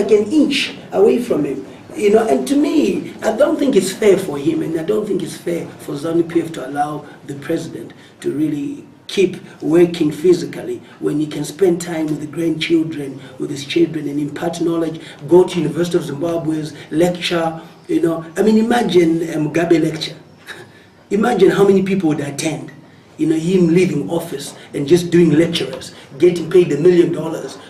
like an inch away from him. You know, and to me, I don't think it's fair for him, and I don't think it's fair for ZANU-PF to allow the president to really keep working physically when he can spend time with the grandchildren, with his children, and impart knowledge, go to University of Zimbabwe's lecture, you know. I mean, imagine a Mugabe lecture. Imagine how many people would attend. You know, him leaving office and just doing lecturers, getting paid $1 million.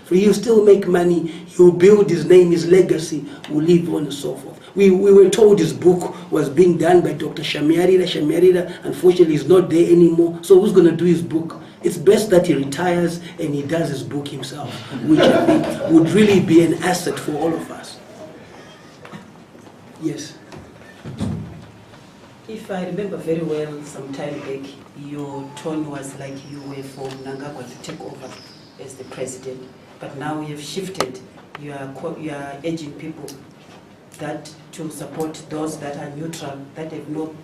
For he'll still make money, he'll build his name, his legacy, will live on and so forth. We were told his book was being done by Dr. Shamiarira. Shamiarira, unfortunately, is not there anymore. So who's going to do his book? It's best that he retires and he does his book himself, which I think would really be an asset for all of us. Yes. If I remember very well, some time back, your tone was like you were for Mnangagwa to take over as the president. But now you have shifted. You are urging people that to support those that are neutral, that have no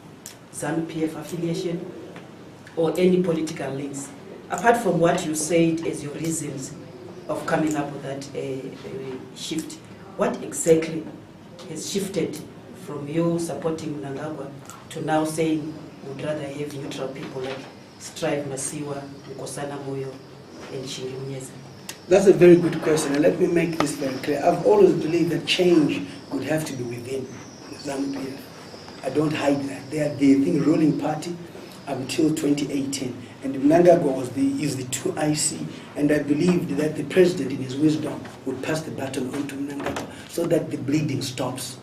ZANU-PF affiliation or any political links. Apart from what you said as your reasons of coming up with that shift, what exactly has shifted from you supporting Mnangagwa to now saying would rather have neutral people like Strive Masiwa, Nkosana Moyo, and Shingimunyeza? That's a very good question, and let me make this very clear. I've always believed that change would have to be within ZANU-PF. I don't hide that. They are the ruling party until 2018, and Mnangagwa is the 2IC, and I believed that the president, in his wisdom, would pass the baton on to Mnangagwa so that the bleeding stops.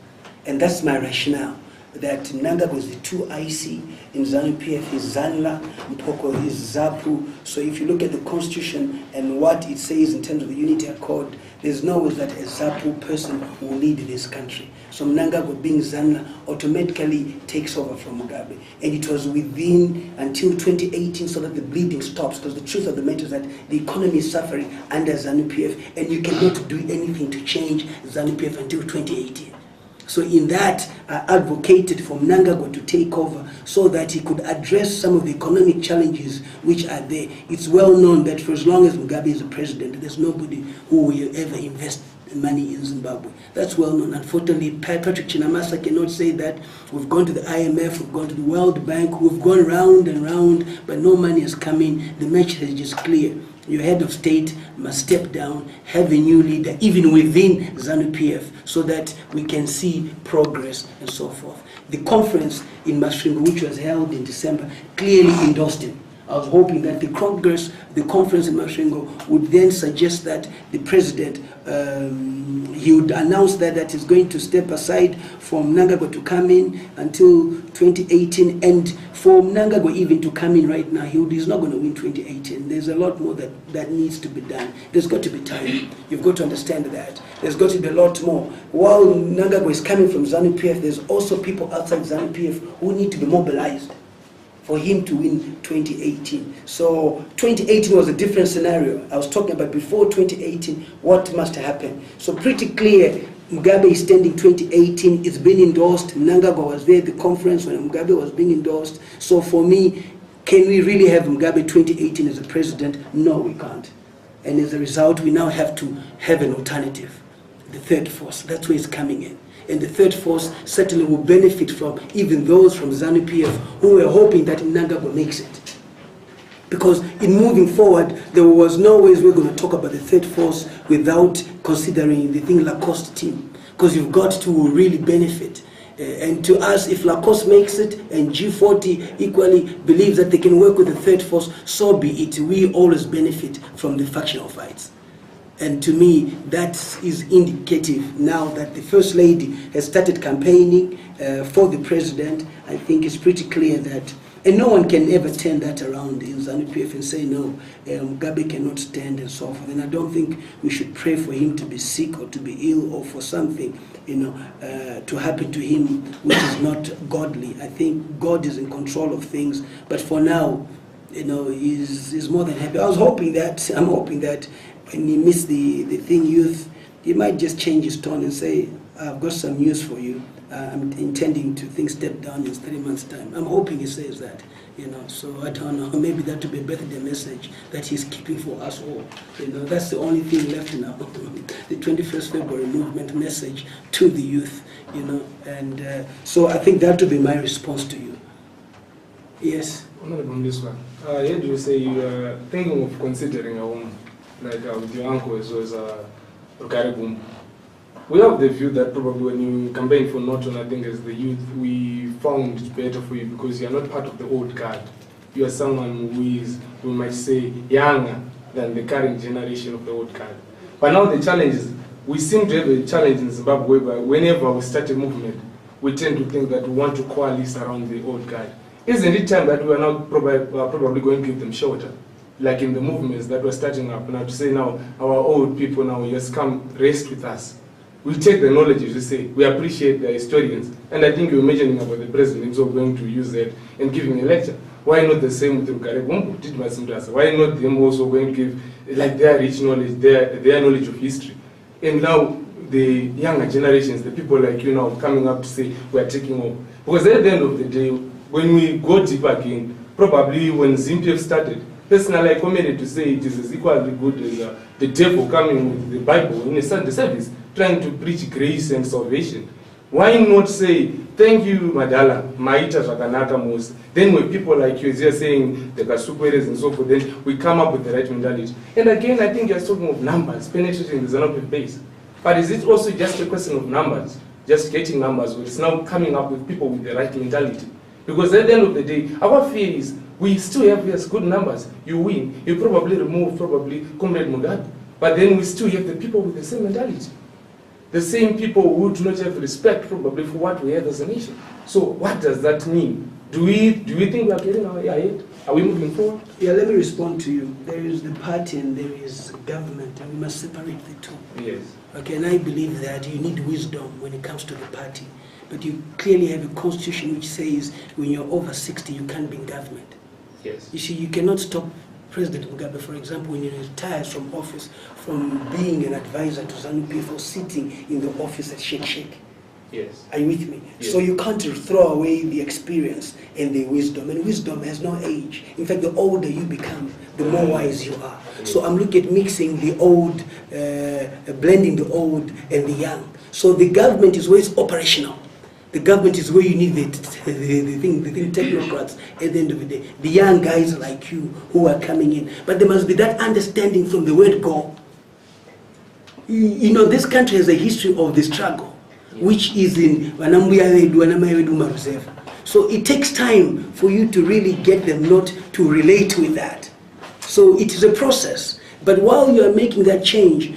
And that's my rationale, that Mnangagwa is the 2IC, in ZANU-PF is Zanla, Mpoko is Zapu. So if you look at the constitution and what it says in terms of the unity accord, there's no way that a Zapu person will lead this country. So Mnangagwa being Zanla automatically takes over from Mugabe. And it was within until 2018 so that the bleeding stops, because the truth of the matter is that the economy is suffering under ZANU-PF, and you cannot do anything to change ZANU-PF until 2018. So in that, I advocated for Mnangagwa to take over so that he could address some of the economic challenges which are there. It's well known that for as long as Mugabe is the president, there's nobody who will ever invest money in Zimbabwe. That's well known. Unfortunately, Patrick Chinamasa cannot say that. We've gone to the IMF, we've gone to the World Bank, we've gone round and round, but no money has come in. The message is clear. Your head of state must step down, have a new leader, even within ZANU-PF, so that we can see progress and so forth. The conference in Masvingo, which was held in December, clearly endorsed him. I was hoping that the conference in Masvingo would then suggest that the president, he would announce that he's going to step aside for Mnangagwa to come in until 2018, and for Mnangagwa even to come in right now, he's not going to win 2018. There's a lot more that needs to be done. There's got to be time. You've got to understand that. There's got to be a lot more. While Mnangagwa is coming from ZANU-PF, there's also people outside ZANU-PF who need to be mobilized for him to win 2018. So 2018 was a different scenario. I was talking about before 2018, what must happen. So pretty clear, Mugabe is standing 2018, it's been endorsed. Mnangagwa was there at the conference when Mugabe was being endorsed. So for me, can we really have Mugabe 2018 as a president? No, we can't. And as a result, we now have to have an alternative. The third force, that's where it's coming in. And the third force certainly will benefit from even those from ZANU-PF who were hoping that Mnangagwa makes it. Because in moving forward, there was no ways we're going to talk about the third force without considering the thing Lacoste team. Because you've got to really benefit. And to us, if Lacoste makes it and G40 equally believes that they can work with the third force, so be it. We always benefit from the factional fights. And to me, that is indicative now that the First Lady has started campaigning for the President. I think it's pretty clear that, and no one can ever turn that around in ZANU-PF and say, no, Mugabe cannot stand and so forth. And I don't think we should pray for him to be sick or to be ill or for something, to happen to him which is not godly. I think God is in control of things. But for now, he's more than happy. I'm hoping that when he meets the thing youth, he might just change his tone and say, I've got some news for you. I'm intending to step down in 3 months' time. I'm hoping he says that, so I don't know, maybe that will be a birthday message that he's keeping for us all. That's the only thing left now. The 21st February movement message to the youth, and so I think that will be my response to you. Yes? Honorable Mliswa, I heard you say you are thinking of considering a home, like with your uncle as well as Rukarigumbu. We have the view that probably when you campaign for Norton, I think as the youth, we found it better for you because you are not part of the old guard. You are someone who is, we might say, younger than the current generation of the old guard. But now the challenge is, we seem to have a challenge in Zimbabwe where whenever we start a movement, we tend to think that we want to coalesce around the old guard. Isn't it time that we are now probably going to give them shelter? Like in the movements that we're starting up now, to say now, our old people now, just come rest with us. We'll take the knowledge, as you say. We appreciate the historians. And I think you were mentioning about the president also going to use that and giving a lecture. Why not the same with Rukarigumbu? Why not them also going to give like their rich knowledge, their knowledge of history? And now the younger generations, the people like you now coming up to say we are taking over. Because at the end of the day, when we go deep again, probably when ZIMPF started, personally I commented to say it is as equally good as the devil coming with the Bible in a Sunday service, trying to preach grace and salvation. Why not say, thank you, Madala, Maita Zakanaka Mos. Then when people like you are saying the Kasukweres and so forth, then we come up with the right mentality. And again, I think you're talking of numbers, penetrating the Zanopi base. But is it also just a question of numbers, just getting numbers, or it's now coming up with people with the right mentality? Because at the end of the day, our fear is, we still have yes, good numbers. You win, you probably remove Comrade Mugabe, but then we still have the people with the same mentality. The same people who do not have respect probably for what we have as a nation. So what does that mean? Do we think we are getting our ahead? Are we moving forward? Yeah, let me respond to you. There is the party and there is government, and we must separate the two. Yes. Okay, and I believe that you need wisdom when it comes to the party. But you clearly have a constitution which says when you're over 60, you can't be in government. Yes. You see, you cannot stop President Mugabe, for example, when he retires from office, from being an advisor to ZANU-PF for sitting in the office at Shake. Yes. Are you with me? Yes. So you can't throw away the experience and the wisdom. And wisdom has no age. In fact, the older you become, the more wise you are. So I'm looking at mixing the old, blending the old and the young. So the government is where it's operational. The government is where you need the technocrats at the end of the day. The young guys like you who are coming in. But there must be that understanding from the word go. You know, this country has a history of the struggle, which is in so it takes time for you to really get them not to relate with that. So it is a process. But while you are making that change,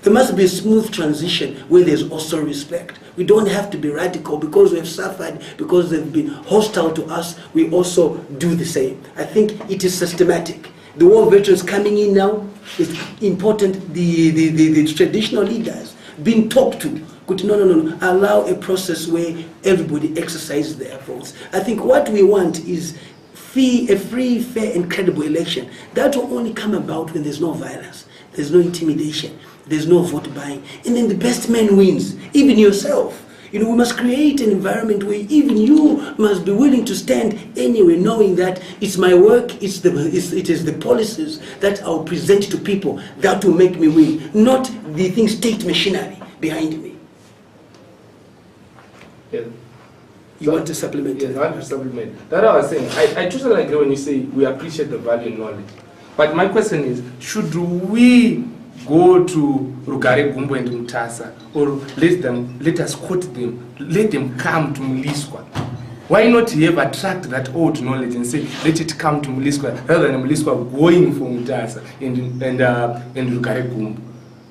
there must be a smooth transition where there's also respect. We don't have to be radical because we have suffered, because they've been hostile to us, we also do the same. I think it is systematic. The war veterans coming in now, it's important, the traditional leaders being talked to. No. Allow a process where everybody exercises their votes. I think what we want is a free, fair, and credible election. That will only come about when there's no violence, there's no intimidation, there's no vote buying, and then the best man wins, even yourself. You know, we must create an environment where even you must be willing to stand anyway, knowing that it's my work, it is the policies that I'll present to people that will make me win, not the thing state machinery behind me. Yeah. You want to supplement? Yes, I want to supplement. That I was saying, I totally agree when you say we appreciate the value in knowledge. But my question is, should we go to Rukarigumbu and Mutasa, or let us quote them, let them come to Mliswa? Why not have attract that old knowledge and say, let it come to Mliswa, rather than Mliswa going for Mutasa and Rukarigumbu?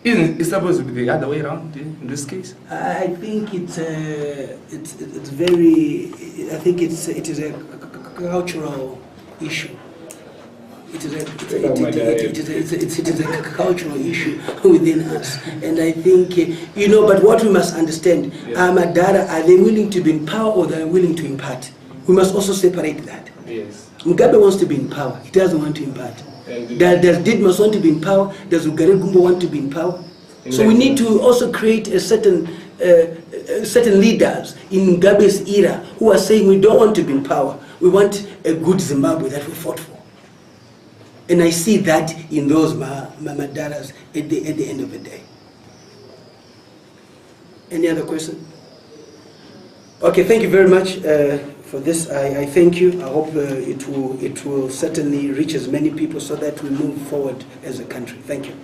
Isn't it supposed to be the other way around in this case? I think it is a cultural issue. It is a cultural issue within us, and I think But what we must understand, Madara, are they willing to be in power or they are willing to impart? We must also separate that. Yes. Mugabe wants to be in power; he doesn't want to impart. And Does Didmus want to be in power? Does Ugare Gumbo want to be in power? So we need to also create a certain leaders in Mugabe's era who are saying we don't want to be in power. We want a good Zimbabwe that we fought for. And I see that in those Madaras at the end of the day. Any other question? Okay, thank you very much for this. I thank you. I hope it will certainly reach as many people so that we move forward as a country. Thank you.